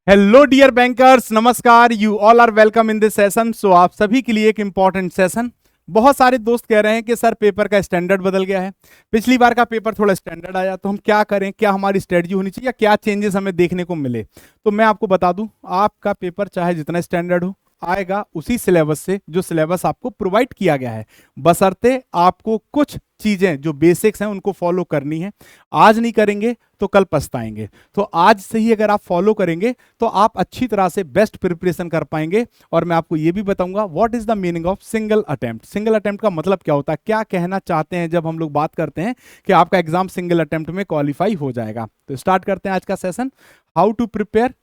Hello dear bankers, नमस्कार। You all are welcome in this session. So आप सभी के लिए एक इंपॉर्टेंट सेशन। बहुत सारे दोस्त कह रहे हैं कि सर पेपर का स्टैंडर्ड बदल गया है, पिछली बार का पेपर थोड़ा स्टैंडर्ड आया, तो हम क्या करें, क्या हमारी स्ट्रेटजी होनी चाहिए या क्या चेंजेस हमें देखने को मिले। तो मैं आपको बता दूं, आपका पेपर चाहे जितना स्टैंडर्ड हो आएगा उसी सिलेबस से जो सिलेबस आपको प्रोवाइड किया गया है, बशर्ते आपको कुछ चीजें जो बेसिक्स हैं उनको फॉलो करनी है। आज नहीं करेंगे तो कल पछताएंगे, तो आज से ही अगर आप फॉलो करेंगे तो आप अच्छी तरह से बेस्ट प्रिपरेशन कर पाएंगे। और मैं आपको ये भी बताऊंगा what is the meaning of single attempt. Single attempt का मतलब क्या होता है, क्या कहना चाहते हैं जब हम लोग बात करते हैं कि आपका एग्जाम सिंगल अटेम्प्ट में क्वालिफाई हो जाएगा। तो स्टार्ट करते हैं आज का session, how to prepare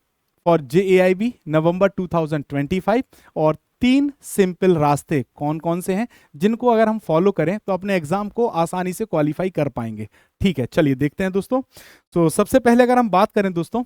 for JAIB November 2025। और 3 सिंपल रास्ते कौन कौन से हैं जिनको अगर हम फॉलो करें तो अपने एग्जाम को आसानी से क्वालिफाई कर पाएंगे। ठीक है, चलिए देखते हैं दोस्तों। तो सबसे पहले अगर हम बात करें दोस्तों,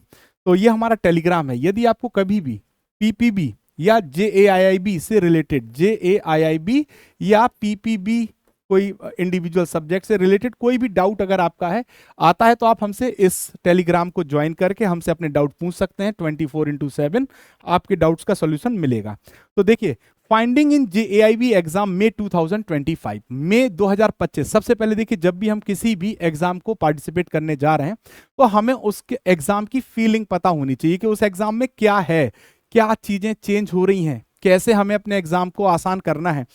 तो ये हमारा टेलीग्राम है। यदि आपको कभी भी PPB या JAIB से रिलेटेड, JAIB या PPB कोई इंडिविजुअल सब्जेक्ट से रिलेटेड कोई भी डाउट अगर आपका है आता है, तो आप हमसे इस टेलीग्राम को ज्वाइन करके हमसे अपने डाउट पूछ सकते हैं। 24/7 आपके डाउट्स का सॉल्यूशन मिलेगा। तो देखिए, फाइंडिंग इन JAIB एग्जाम मई 2025, मई 2025। सबसे पहले देखिए, जब भी हम किसी भी एग्जाम को पार्टिसिपेट करने जा रहे हैं तो हमें उसके एग्जाम की फीलिंग पता होनी चाहिए कि उस एग्जाम में क्या है, क्या चीजें चेंज हो रही हैं, कैसे हमें अपने एग्जाम को आसान करना है।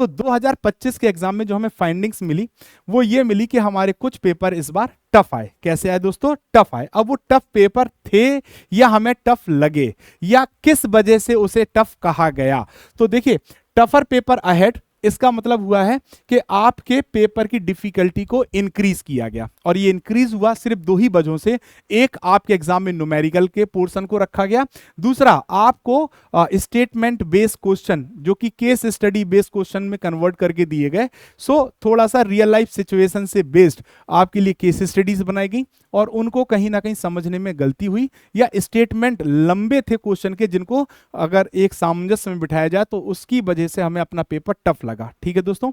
तो 2025 के एग्जाम में जो हमें फाइंडिंग्स मिली वो ये मिली कि हमारे कुछ पेपर इस बार टफ आए। कैसे आए दोस्तों? टफ आए। अब वो टफ पेपर थे या हमें टफ लगे या किस वजह से उसे टफ कहा गया, तो देखिए, टफर पेपर अहेड इसका मतलब हुआ है कि आपके पेपर की डिफिकल्टी को इंक्रीज किया गया। और ये इंक्रीज हुआ सिर्फ 2 ही वजहों से। एक, आपके एग्जाम में न्यूमेरिकल के पोर्शन को रखा गया। दूसरा, आपको स्टेटमेंट बेस्ड क्वेश्चन जो कि केस स्टडी बेस्ड क्वेश्चन में कन्वर्ट करके दिए गए। सो थोड़ा सा रियल लाइफ सिचुएशन से बेस्ड आपके लिए केस स्टडीज बनाई गई और उनको कहीं ना कहीं समझने में गलती हुई या स्टेटमेंट लंबे थे क्वेश्चन के, जिनको अगर एक सामंजस्य में बिठाया जाए तो उसकी वजह से हमें अपना पेपर टफ लगा। ठीक है दोस्तों।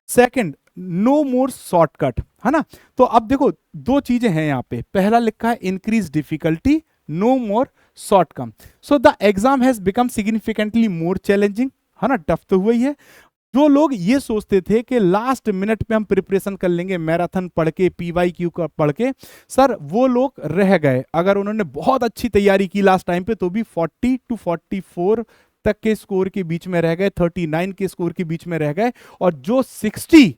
सेकंड, नो मोर शॉर्टकट, है ना। तो अब देखो, 2 चीजें हैं यहाँ पे। पहला लिखा है increase difficulty, no more shortcut. So the exam has become significantly more challenging, है ना। टफ तो हुआ ही है। जो लोग ये सोचते थे कि लास्ट मिनट पे हम प्रिपरेशन कर लेंगे मैराथन पढ़ के, PYQ का पढ़ के, सर वो लोग रह गए। अगर उन्होंने बहुत अच्छी तैयारी की लास्ट टाइम पे तो भी 40 to 44 तक के स्कोर के बीच में रह गए, 39 के स्कोर के बीच में रह गए। और जो 60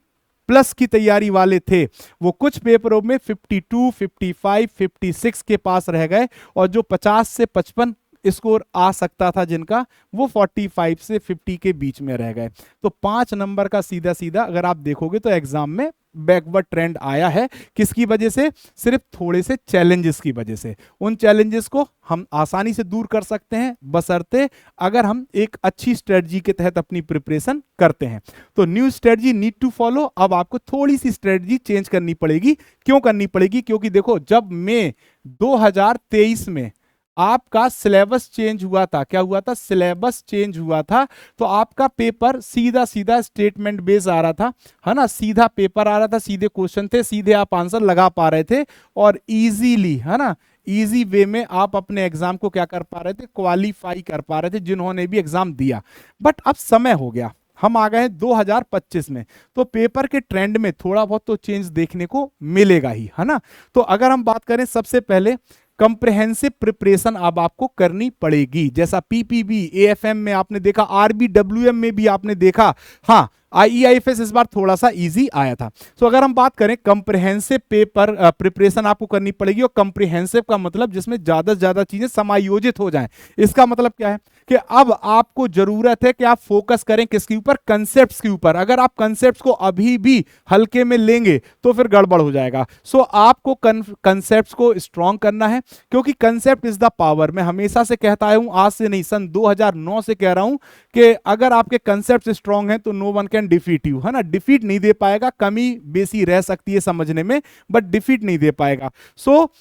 प्लस की तैयारी वाले थे वो कुछ पेपरों में 52, 55, 56 के पास रह गए। और जो 50 से 55 स्कोर आ सकता था जिनका, वो 45 से 50 के बीच में रह गए। तो 5 नंबर का सीधा सीधा अगर आप देखोगे तो एग्जाम में बैकवर्ड ट्रेंड आया है। किसकी वजह से? सिर्फ थोड़े से चैलेंजेस की वजह से। उन चैलेंजेस को हम आसानी से दूर कर सकते हैं बशर्ते अगर हम एक अच्छी स्ट्रेटजी के तहत अपनी प्रिपरेशन करते हैं। तो new strategy need to follow. अब आपको थोड़ी सी स्ट्रेटजी चेंज करनी पड़ेगी। क्यों करनी पड़ेगी? क्योंकि देखो, जब मई 2023 में आपका सिलेबस चेंज हुआ था, क्या हुआ था? सिलेबस चेंज हुआ था। तो आपका पेपर सीधा सीधा स्टेटमेंट बेस आ रहा था, है ना। सीधा पेपर आ रहा था, सीधे क्वेश्चन थे, सीधे आप आंसर लगा पा रहे थे और इजीली, है ना, इजी वे में आप अपने एग्जाम को क्या कर पा रहे थे? क्वालिफाई कर पा रहे थे, जिन्होंने भी एग्जाम दिया। बट अब समय हो गया, हम आ गए 2025 में, तो पेपर के ट्रेंड में थोड़ा बहुत तो चेंज देखने को मिलेगा ही, है ना। तो अगर हम बात करें, सबसे पहले कंप्रिहेंसिव प्रिपरेशन अब आपको करनी पड़ेगी। जैसा PPB, AFM में आपने देखा, RBWM में भी आपने देखा। हाँ, IEIFS इस बार थोड़ा सा इजी आया था। तो अगर हम बात करें, कंप्रिहेंसिव पेपर प्रिपरेशन आपको करनी पड़ेगी। और कंप्रिहेंसिव का मतलब जिसमें ज्यादा से ज्यादा चीजें समायोजित हो जाएं। इसका मतलब क्या है कि अब आपको जरूरत है कि आप फोकस करें किसके ऊपर? कंसेप्ट्स के ऊपर। अगर आप कंसेप्ट्स को अभी भी हल्के में लेंगे तो फिर गड़बड़ हो जाएगा। सो आपको कंसेप्ट्स को स्ट्रॉन्ग करना है, क्योंकि कंसेप्ट इज द पावर। मैं हमेशा से कहता आया हूं, आज से नहीं, सन 2009 से कह रहा हूं कि अगर आपके कंसेप्ट स्ट्रॉन्ग हैं तो no one can defeat you, है ना। डिफीट नहीं दे पाएगा, कमी बेसी रह सकती है समझने में, बट डिफीट नहीं दे पाएगा। सो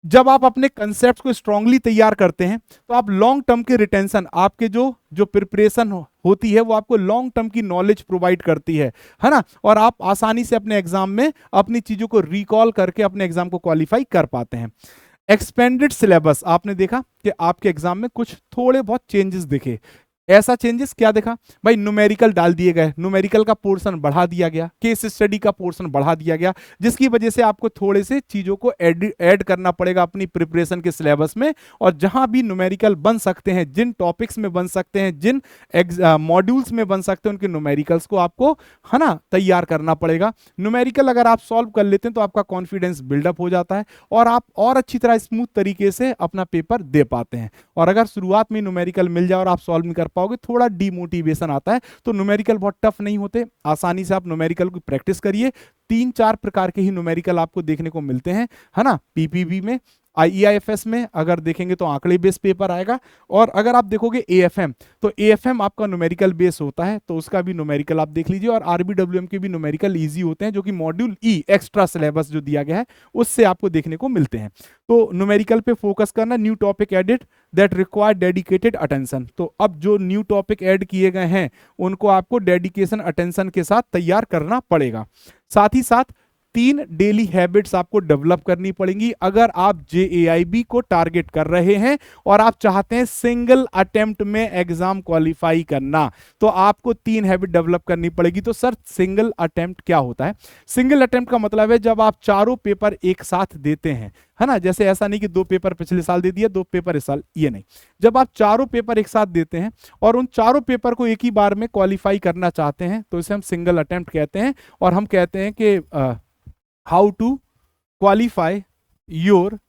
जब आप अपने कंसेप्ट को स्ट्रांगली तैयार करते हैं तो आप लॉन्ग टर्म के रिटेंशन, आपके जो प्रिपरेशन होती है वो आपको लॉन्ग टर्म की नॉलेज प्रोवाइड करती है ना। और आप आसानी से अपने एग्जाम में अपनी चीजों को रिकॉल करके अपने एग्जाम को क्वालिफाई कर पाते हैं। एक्सपेंडेड सिलेबस, आपने देखा कि आपके एग्जाम में कुछ थोड़े बहुत चेंजेस दिखे। ऐसा चेंजेस क्या देखा भाई, न्यूमेरिकल डाल दिए गए, न्यूमेरिकल का पोर्शन बढ़ा दिया गया, केस स्टडी का पोर्शन बढ़ा दिया गया, जिसकी वजह से आपको थोड़े से चीजों को ऐड करना पड़ेगा अपनी प्रिपरेशन के सिलेबस में। और जहां भी न्यूमेरिकल बन सकते हैं, जिन टॉपिक्स में बन सकते हैं, जिन मॉड्यूल्स में बन सकते हैं, उनके न्यूमेरिकल्स को आपको, है ना, तैयार करना पड़ेगा। न्यूमेरिकल अगर आप सॉल्व कर लेते हैं तो आपका कॉन्फिडेंस बिल्डअप हो जाता है और आप और अच्छी तरह स्मूथ तरीके से अपना पेपर दे पाते हैं। और अगर शुरुआत में न्यूमेरिकल मिल जाए और आप सॉल्व नहीं कर पाओगे, थोड़ा डीमोटिवेशन आता है। तो न्यूमेरिकल बहुत टफ नहीं होते, आसानी से आप न्यूमेरिकल की प्रैक्टिस करिए। 3-4 प्रकार के ही न्यूमेरिकल आपको देखने को मिलते हैं, है ना, पीपीबी में, आईईआईएफएस में अगर देखेंगे तो आंकड़े बेस पेपर आएगा। और अगर आप देखोगे एएफएम, तो एएफएम आपका न्यूमेरिकल बेस होता है, तो उसका भी न्यूमेरिकल आप देख लीजिए। और आरबीडब्ल्यूएम के भी न्यूमेरिकल इजी होते हैं, जो कि मॉड्यूल ई एक्स्ट्रा सिलेबस जो दिया गया है उससे आपको देखने को मिलते हैं। तो न्यूमेरिकल पे फोकस करना। New topic edit that require dedicated attention, तो अब जो न्यू टॉपिक ऐड किए गए हैं उनको आपको डेडिकेशन अटेंशन के साथ तैयार करना पड़ेगा। साथ ही साथ 3 डेली हैबिट्स आपको डेवलप करनी पड़ेंगी अगर आप जेएआईबी को टारगेट कर रहे हैं और आप चाहते हैं सिंगल अटेम्प्ट में एग्जाम क्वालिफाई करना, तो आपको 3 हैबिट डेवलप करनी पड़ेगी। तो सर सिंगल अटेम्प्ट क्या होता है? सिंगल अटेम्प्ट का मतलब है जब आप चारों पेपर एक साथ देते हैं, है ना, जैसे ऐसा नहीं कि 2 पेपर पिछले साल दे दिया 2 पेपर इस साल, ये नहीं। जब आप चारों पेपर एक साथ देते हैं और उन चारों पेपर को एक ही बार में क्वालिफाई करना चाहते हैं, तो इसे हम सिंगल अटेम्प्ट कहते हैं। और हम कहते हैं कि how to qualify your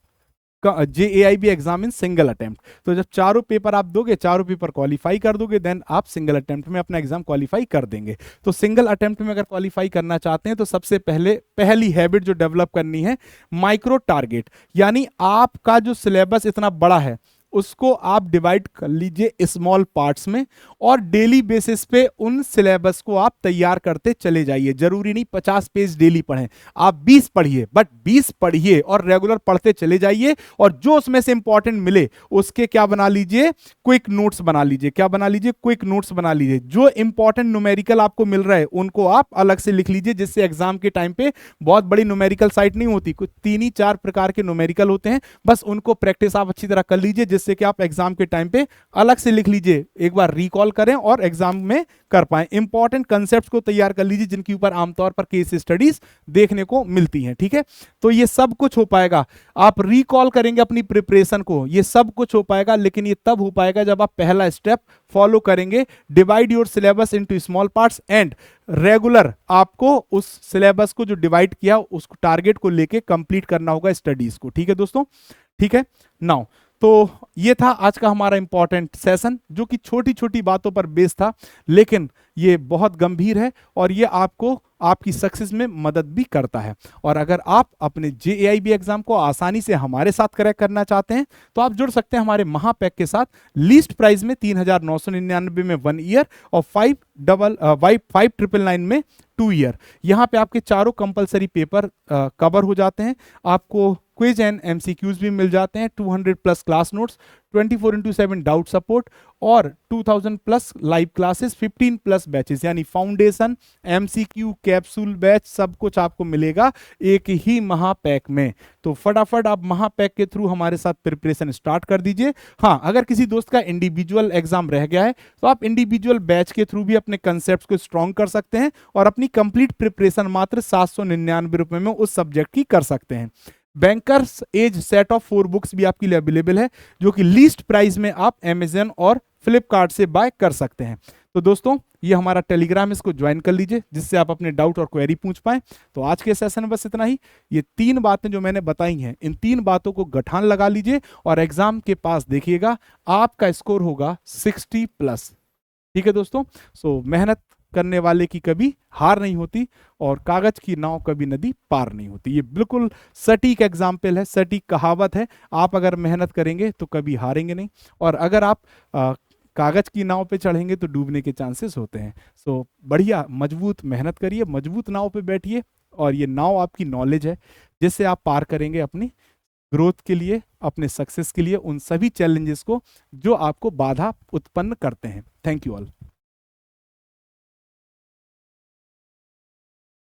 JAIIB exam in single attempt. तो जब चारों पेपर आप दोगे, चारों पेपर क्वालिफाई कर दोगे, देन आप सिंगल अटेम्प्ट में अपना एग्जाम क्वालिफाई कर देंगे। तो सिंगल अटेम्प्ट में अगर क्वालिफाई करना चाहते हैं तो सबसे पहली हैबिट जो डेवलप करनी है, माइक्रो टारगेट, यानी आपका जो सिलेबस इतना बड़ा है उसको आप डिवाइड कर लीजिए स्मॉल पार्ट्स में और डेली बेसिस पे उन सिलेबस को आप तैयार करते चले जाइए। जरूरी नहीं 50 पेज डेली पढ़ें, आप 20 पढ़िए, बट 20 पढ़िए और रेगुलर पढ़ते चले जाइए। और जो उसमें से इंपॉर्टेंट मिले उसके क्या बना लीजिए, क्विक नोट्स बना लीजिए। क्या बना लीजिए? क्विक नोट्स बना लीजिए। जो इंपॉर्टेंट न्यूमेरिकल आपको मिल रहा है उनको आप अलग से लिख लीजिए, जिससे एग्जाम के टाइम पे बहुत बड़ी न्यूमेरिकल साइट नहीं होती, कुछ 3-4 प्रकार के न्यूमेरिकल होते हैं, बस उनको प्रैक्टिस आप अच्छी तरह कर लीजिए, जिससे कि आप एग्जाम के टाइम पे अलग से लिख लीजिए, एक बार रिकॉल करें और एग्जाम में कर पाएं। इंपॉर्टेंट कंसेप्ट्स को तैयार कर लीजिए जिनके ऊपर आमतौर पर केस स्टडीज देखने को मिलती हैं, ठीक है। तो ये सब कुछ हो पाएगा, आप रिकॉल करेंगे अपनी प्रिपरेशन को, ये सब कुछ हो पाएगा, लेकिन ये तब हो पाएगा जब आप पहला स्टेप फॉलो करेंगे, divide your syllabus into small parts and regular आपको उस सिलेबस को जो डिवाइड किया उस टारगेट को लेके कंप्लीट करना होगा स्टडीज को, ठीक है दोस्तों, ठीक है। नाउ तो ये था आज का हमारा इंपॉर्टेंट सेशन, जो कि छोटी छोटी बातों पर बेस था, लेकिन ये बहुत गंभीर है और ये आपको आपकी सक्सेस में मदद भी करता है। और अगर आप अपने जेएआईबी एग्जाम को आसानी से हमारे साथ क्रैक करना चाहते हैं तो आप जुड़ सकते हैं हमारे महापैक के साथ। लीस्ट प्राइस में 3,999 में 1 ईयर और 5,999 में 2 ईयर। यहाँ पे आपके चारों कंपलसरी पेपर कवर हो जाते हैं, आपको क्विज एंड एमसीक्यूज भी मिल जाते हैं, 200 plus class notes, 24/7 doubt support और 2000 plus live classes, 15 plus batches, यानी फाउंडेशन, एमसीक्यू, कैप्सूल बैच, सब कुछ आपको मिलेगा एक ही महापैक में। तो फटाफट आप महापैक के थ्रू हमारे साथ प्रिपरेशन स्टार्ट कर दीजिए। हाँ, अगर किसी दोस्त का इंडिविजुअल एग्जाम रह गया है तो आप इंडिविजुअल बैच के थ्रू भी अपने कंसेप्ट को स्ट्रॉन्ग कर सकते हैं और अपनी कंप्लीट प्रिपरेशन मात्र 799 रुपए में उस सब्जेक्ट की कर सकते हैं। Bankers edge set of 4 books भी आपके लिए अवेलेबल है, जो कि लीस्ट प्राइस में आप अमेजन और फ्लिपकार्ट से बाय कर सकते हैं। तो दोस्तों, ये हमारा टेलीग्राम, इसको ज्वाइन कर लीजिए, जिससे आप अपने डाउट और क्वेरी पूछ पाएं। तो आज के सेशन में बस इतना ही। ये 3 बातें जो मैंने बताई हैं, इन 3 बातों को गठान लगा लीजिए और एग्जाम के पास देखिएगा आपका स्कोर होगा 60 प्लस, ठीक है दोस्तों। सो मेहनत करने वाले की कभी हार नहीं होती और कागज की नाव कभी नदी पार नहीं होती। ये बिल्कुल सटीक एग्जाम्पल है, सटीक कहावत है। आप अगर मेहनत करेंगे तो कभी हारेंगे नहीं, और अगर आप कागज की नाव पे चढ़ेंगे तो डूबने के चांसेस होते हैं। सो बढ़िया मजबूत मेहनत करिए, मजबूत नाव पे बैठिए, और ये नाव आपकी नॉलेज है जिससे आप पार करेंगे अपनी ग्रोथ के लिए, अपने सक्सेस के लिए उन सभी चैलेंजेस को जो आपको बाधा उत्पन्न करते हैं। Thank you all.